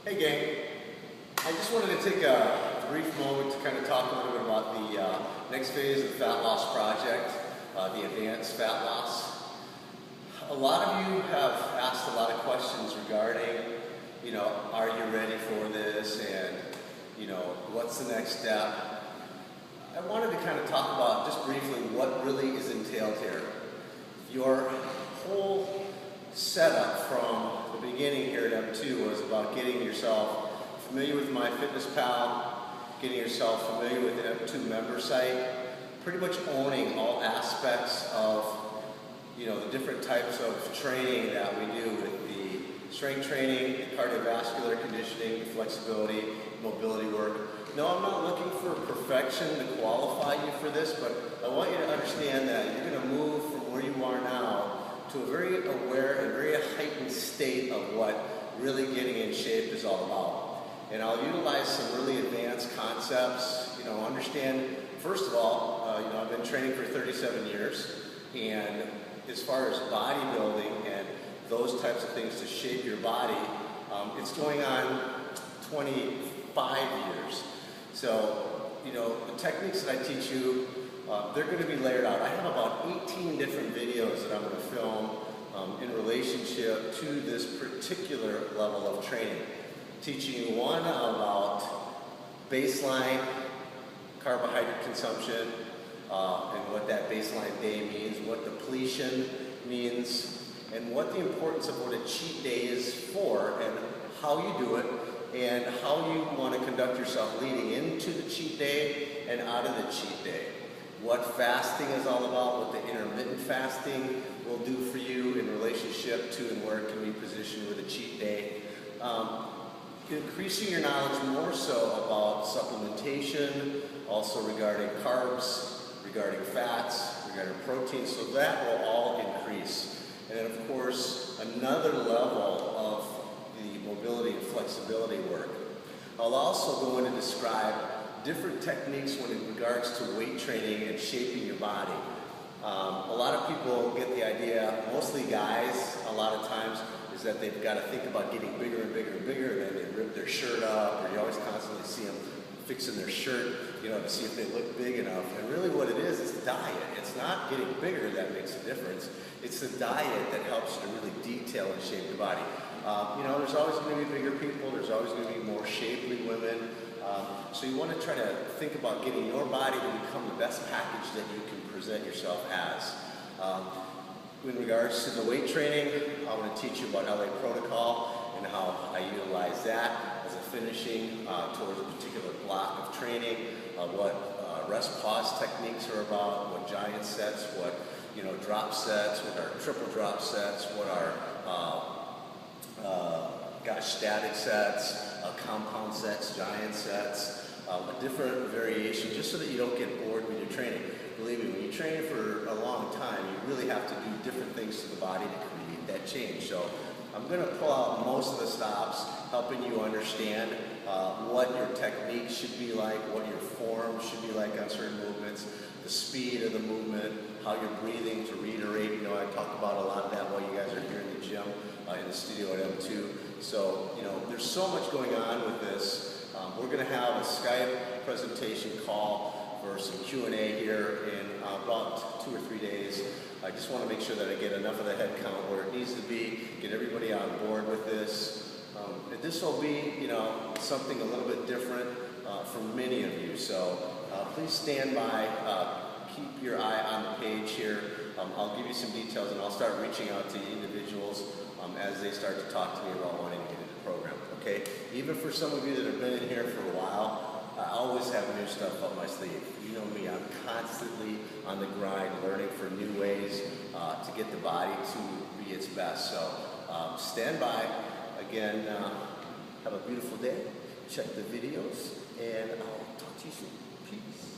Hey gang, I just wanted to take a brief moment to kind of talk a little bit about the next phase of the fat loss project, the advanced fat loss. A lot of you have asked a lot of questions regarding, are you ready for this, and, what's the next step? I wanted to kind of talk about just briefly what really is entailed here. Your whole setup from the beginning here at M2 was about getting yourself familiar with MyFitnessPal, getting yourself familiar with the M2 member site, pretty much owning all aspects of the different types of training that we do with the strength training, the cardiovascular conditioning, the flexibility, mobility work. No, I'm not looking for perfection to qualify you for this, but I want you to understand that you're going to move from where you are now to a very aware and very heightened state of what really getting in shape is all about. And I'll utilize some really advanced concepts, understand, first of all, I've been training for 37 years, and as far as bodybuilding and those types of things to shape your body, it's going on 25 years. So, the techniques that I teach you, they're going to be layered out. I have about 18 different videos that I'm going to film in relationship to this particular level of training. Teaching you one about baseline carbohydrate consumption and what that baseline day means, what depletion means, and what the importance of what a cheat day is for, and how you do it, and how you want to conduct yourself leading into the cheat day and out of the cheat day. What fasting is all about, what the intermittent fasting will do for you in relationship to and where it can be positioned with a cheat day. Increasing your knowledge more so about supplementation, also regarding carbs, regarding fats, regarding protein, so that will all increase. And then of course, another level of the mobility and flexibility work. I'll also go in and describe different techniques when in regards to weight training and shaping your body. A lot of people get the idea, mostly guys, a lot of times, is that they've got to think about getting bigger and bigger and bigger, and then they rip their shirt up, or you always constantly see them fixing their shirt, to see if they look big enough. And really what it is the diet. It's not getting bigger that makes a difference. It's the diet that helps you to really detail and shape the body. There's always going to be bigger people. There's always going to be more shapely women. So you want to try to think about getting your body to become the best package that you can present yourself as. In regards to the weight training, I want to teach you about LA protocol and how I utilize that as a finishing towards a particular block of training, what rest pause techniques are about, what giant sets, what drop sets, what our triple drop sets, what our static sets, compound sets, giant sets, a different variation, just so that you don't get bored when you're training. Believe me, when you train for a long time, you really have to do different things to the body to create that change. So I'm going to pull out most of the stops, helping you understand what your technique should be like, what your form should be like on certain movements, the speed of the movement, how you're breathing to reiterate. I talk about a lot of that while you guys are here in the gym, in the studio at M2. So, there's so much going on with this. We're going to have a Skype presentation call for some Q&A here in about 2 or 3 days. I just want to make sure that I get enough of the head count where it needs to be, get everybody on board with this. And this will be, something a little bit different for many of you. So please stand by, keep your eye on the page here. I'll give you some details, and I'll start reaching out to individuals as they start to talk to me about wanting to get into the program, okay? Even for some of you that have been in here for a while, I always have new stuff up my sleeve. You know me, I'm constantly on the grind, learning for new ways to get the body to be its best. So stand by. Again, have a beautiful day. Check the videos, and I'll talk to you soon. Peace.